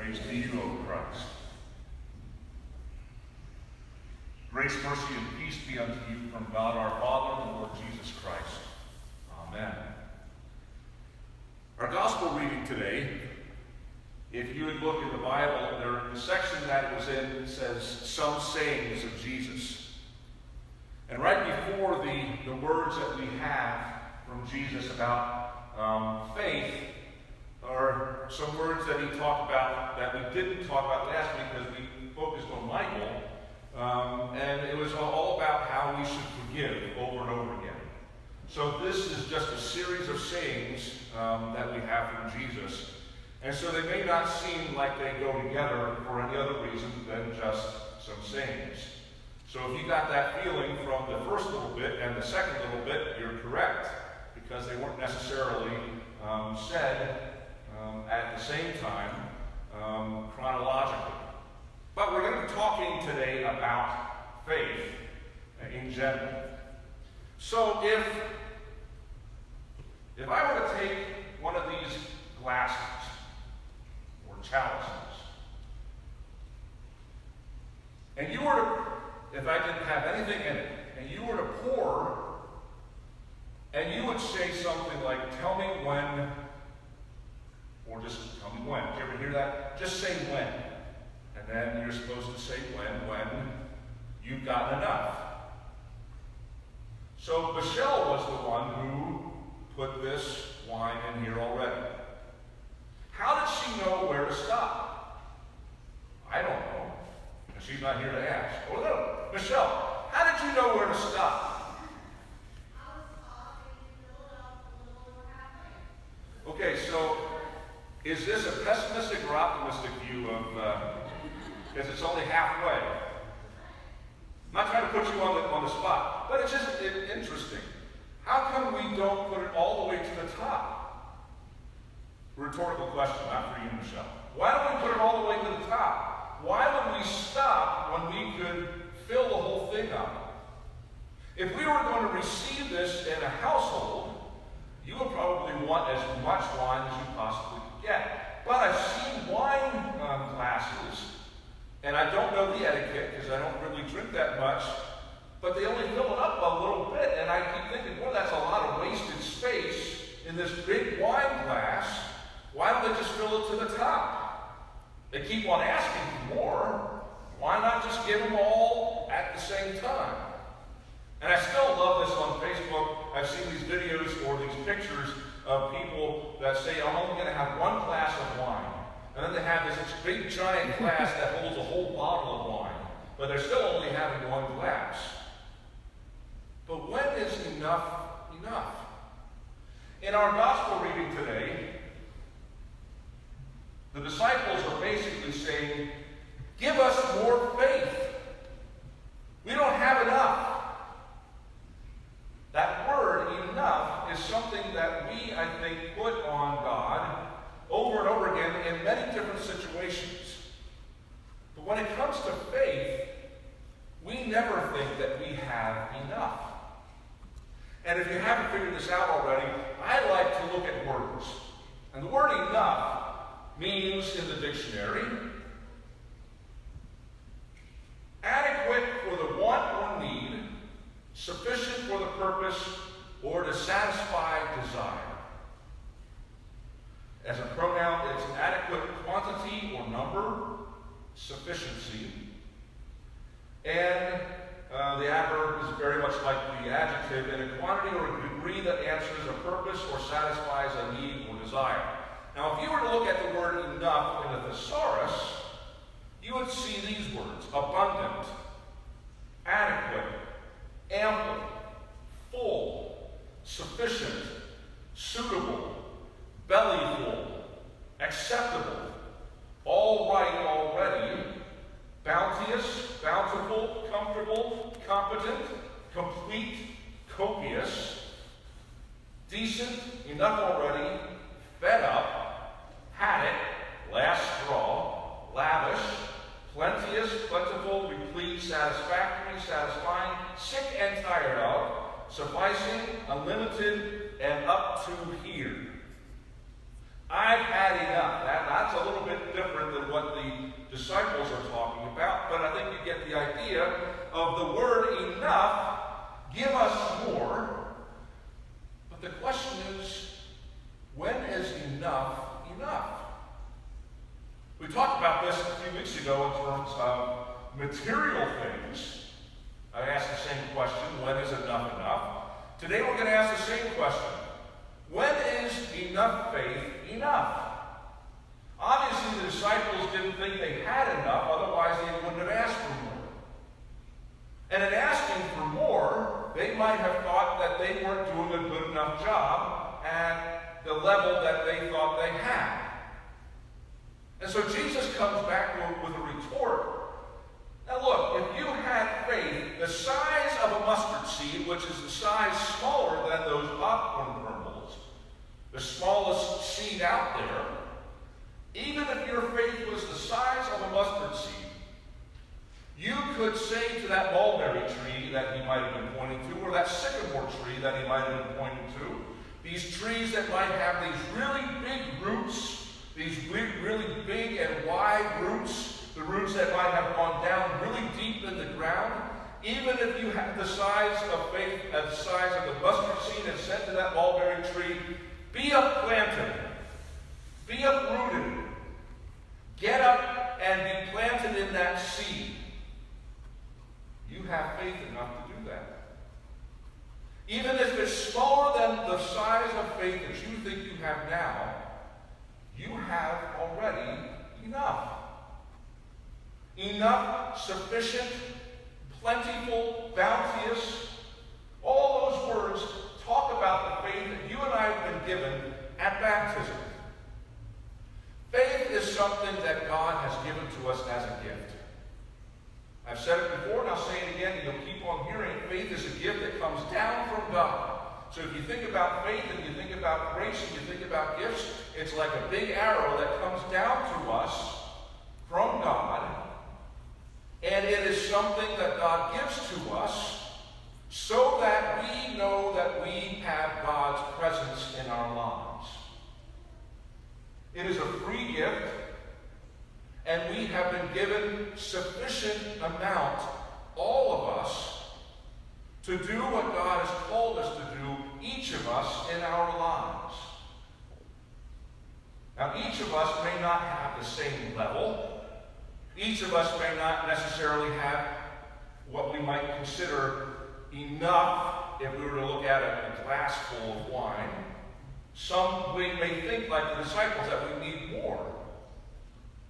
Praise to you, O Christ. Grace, mercy, and peace be unto you from God our Father and the Lord Jesus Christ. Amen. Our gospel reading today, if you would look in the Bible, the section that it was in says some sayings of Jesus. And right before the words that we have from Jesus about faith are some words that he talked about that we didn't talk about last week because we focused on Michael. And it was all about how we should forgive over and over again. So this is just a series of sayings that we have from Jesus. And so they may not seem like they go together for any other reason than just some sayings. So if you got that feeling from the first little bit and the second little bit, you're correct, because they weren't necessarily said at the same time chronologically. But we're going to be talking today about faith in general. So if I were to take one of these glasses or chalices, and you were to, if I didn't have anything in it, and you were to pour, and you would say something like, tell me when, or just tell me when. Did you ever hear that? Just say when. And then you're supposed to say when you've gotten enough. So Michelle was the one who put this wine in here already. How did she know where to stop? I don't know. And she's not here to ask. Oh no, Michelle, how did you know where to stop? Okay, so is this a pessimistic or optimistic view of, because it's only halfway? I'm not trying to put you on the spot, but it's just interesting. How come we don't put it all the way to the top? Rhetorical question, not for you, Michelle. Why don't we put it all the way to the top? Why would we stop when we could fill the whole thing up? If we were going to receive this in a household, you would probably want as much wine as you possibly could get. But I've seen wine glasses, and I don't know the etiquette because I don't really drink that much, but they only fill it up a little bit, and I keep thinking, well, that's a lot of wasted space in this big wine glass. Why don't they just fill it to the top? They keep on asking for more. Why not just give them all at the same time? And I still love this on Facebook. I've seen these videos or these pictures of people that say, I'm only going to have one glass of wine. And then they have this big giant glass that holds a whole bottle of wine. But they're still only having one glass. But when is enough enough? In our gospel reading today, the disciples are basically saying, give us more faith. We don't have enough. That word, enough, is something that we, I think, put on God over and over again in many different situations. But when it comes to faith, we never think that we have enough. And if you haven't figured this out already, I like to look at words. And the word enough means, in the dictionary, adequate for the want or need, sufficient for the purpose, or to satisfy desire. As a pronoun, it's an adequate quantity or number, sufficiency. And the adverb is very much like the adjective, in a quantity or a degree that answers a purpose or satisfies a need or desire. Now, if you were to look at the word enough in a thesaurus, you would see these words: abundant, adequate, ample, full, sufficient, suitable, bellyful, acceptable, all right already, bounteous, bountiful, comfortable, competent, complete, copious, decent, enough already, fed up, had it, last straw, lavish, plenteous, plentiful, replete, satisfactory, satisfying, sick and tired of, sufficing, unlimited, and up to here. I've had enough. That's a little bit different than what disciples are talking about, but I think you get the idea of the word enough. Give us more. But the question is, when is enough enough? We talked about this a few weeks ago in terms of material things. I asked the same question, when is enough enough? Today we're going to ask the same question. When is enough faith enough? Obviously the disciples didn't think they had enough, otherwise they wouldn't have asked for more. And in asking for more, they might have thought that they weren't doing a good enough job at the level that they thought they had. And so Jesus comes back with a retort. Now look, if you had faith the size of a mustard seed, which is the size smaller than those popcorn kernels, the smallest seed out there, even if your faith was the size of a mustard seed, you could say to that mulberry tree that he might have been pointing to, or that sycamore tree that he might have been pointing to, these trees that might have these really big roots, these really big and wide roots, the roots that might have gone down really deep in the ground, even if you had the size of faith as the size of the mustard seed and said to that mulberry tree, be upplanted, be uprooted, get up and be planted in that seed. You have faith enough to do that. Even if it's smaller than the size of faith that you think you have now, you have already enough. Enough, sufficient, plentiful, bounteous. All those words talk about the faith that you and I have been given at baptism. Faith is something that God has given to us as a gift. I've said it before and I'll say it again, and you'll keep on hearing it. Faith is a gift that comes down from God. So if you think about faith and you think about grace and you think about gifts, it's like a big arrow that comes down to us from God. And it is something that God gives to us so that we know that we have God's presence in our lives. It is a free gift, and we have been given sufficient amount, all of us, to do what God has called us to do, each of us in our lives. Now, each of us may not have the same level. Each of us may not necessarily have what we might consider enough if we were to look at a glass full of wine. Some we may think, like the disciples, that we need more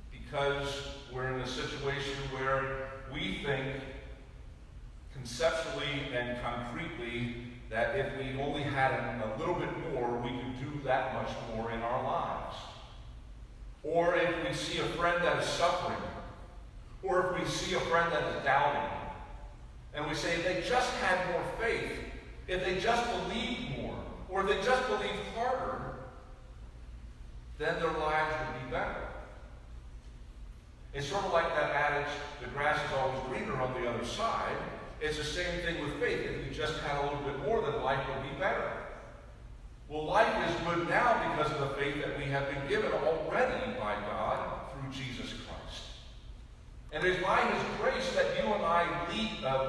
because we're in a situation where we think conceptually and concretely that if we only had a little bit more, we could do that much more in our lives. Or if we see a friend that is suffering, or if we see a friend that is doubting, and we say, if they just had more faith, if they just believed more, or if they just believed harder, then their lives would be better. It's sort of like that adage, the grass is always greener on the other side. It's the same thing with faith. If we just had a little bit more, then life would be better. Well, life is good now because of the faith that we have been given already by God through Jesus Christ. And it is by His grace that you and I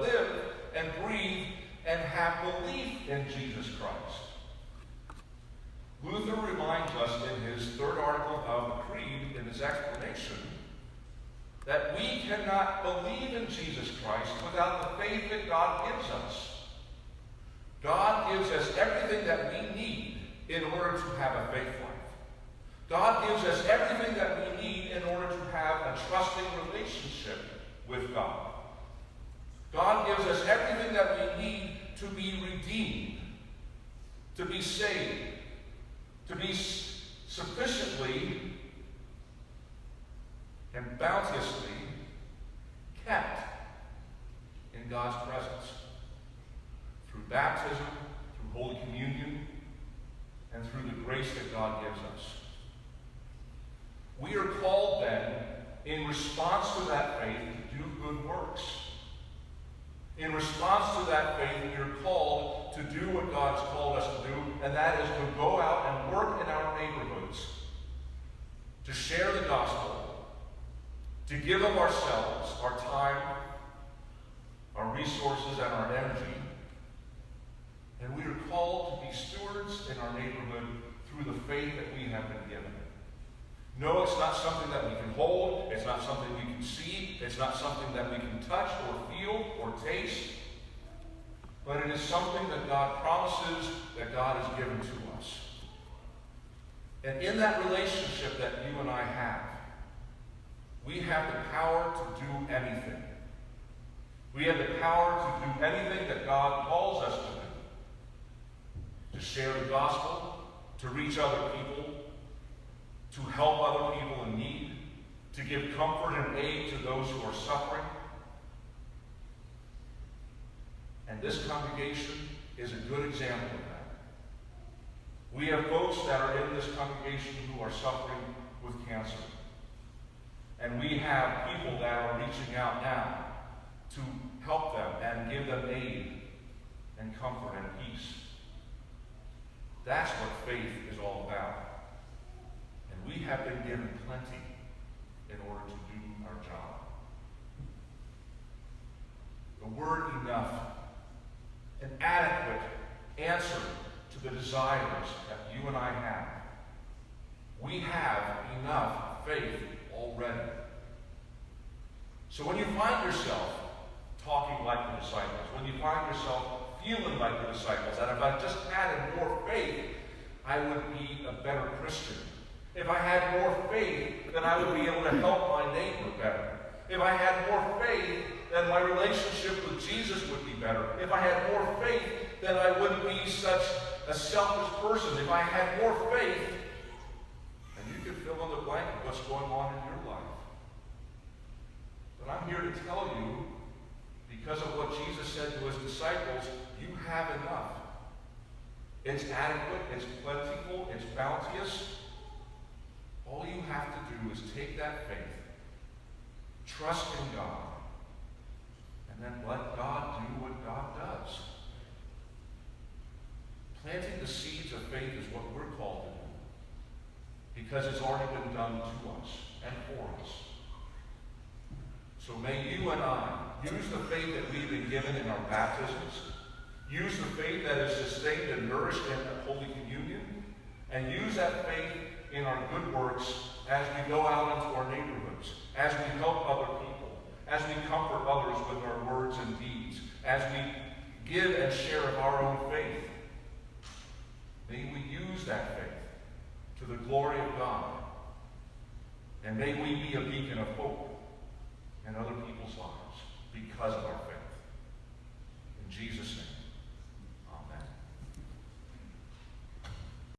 live and breathe and have belief in Jesus Christ. Luther reminds us in his third article of the Creed, in his explanation, that we cannot believe in Jesus Christ without the faith that God gives us. God gives us everything that we need in order to have a faith life. God gives us everything that we need in order to have a trusting relationship with God. God gives us everything that we need to be redeemed, to be saved, to be sufficiently and bounteously kept in God's presence through baptism, through Holy Communion, and through the grace that God gives us. We are called then, in response to that faith, to do good works. In response to that faith, we are called to do what God's called us to do, and that is to go out and work in our neighborhoods, to share the gospel, to give of ourselves, our time, our resources, and our energy. And we are called to be stewards in our neighborhood through the faith that we have been given. No, it's not something that we can hold. It's not something we can see. It's not something that we can touch or feel or taste. But it is something that God promises that God has given to us. And in that relationship that you and I have, we have the power to do anything. We have the power to do anything that God calls us to do. To share the gospel, to reach other people, to help other people in need, to give comfort and aid to those who are suffering. And this congregation is a good example of that. We have folks that are in this congregation who are suffering with cancer. And we have people that are reaching out now to help them and give them aid and comfort and peace. That's what faith is all about. And we have been given plenty in order to do our job. The word enough, an adequate answer to the desires that you and I have. We have enough faith already. So when you find yourself talking like the disciples, when you find yourself feeling like the disciples, that if I just had more faith, I would be a better Christian. If I had more faith, then I would be able to help my neighbor better. If I had more faith, then my relationship with Jesus would be better. If I had more faith, then I wouldn't be such a selfish person. If I had more faith, and you can fill in the blank of what's going on in your life. But I'm here to tell you, because of what Jesus said to his disciples, you have enough. It's adequate, it's plentiful, it's bounteous. All you have to do is take that faith, trust in God, and then let God do what God does. Planting the seeds of faith is what we're called to do, because it's already been done to us and for us. So may you and I use the faith that we've been given in our baptisms, use the faith that is sustained and nourished in Holy Communion, and use that faith in our good works as we go out into our neighborhoods, as we help other people, as we comfort others with our words and deeds, as we give and share of our own faith. May we use that faith to the glory of God. And may we be a beacon of hope in other people's lives because of our faith.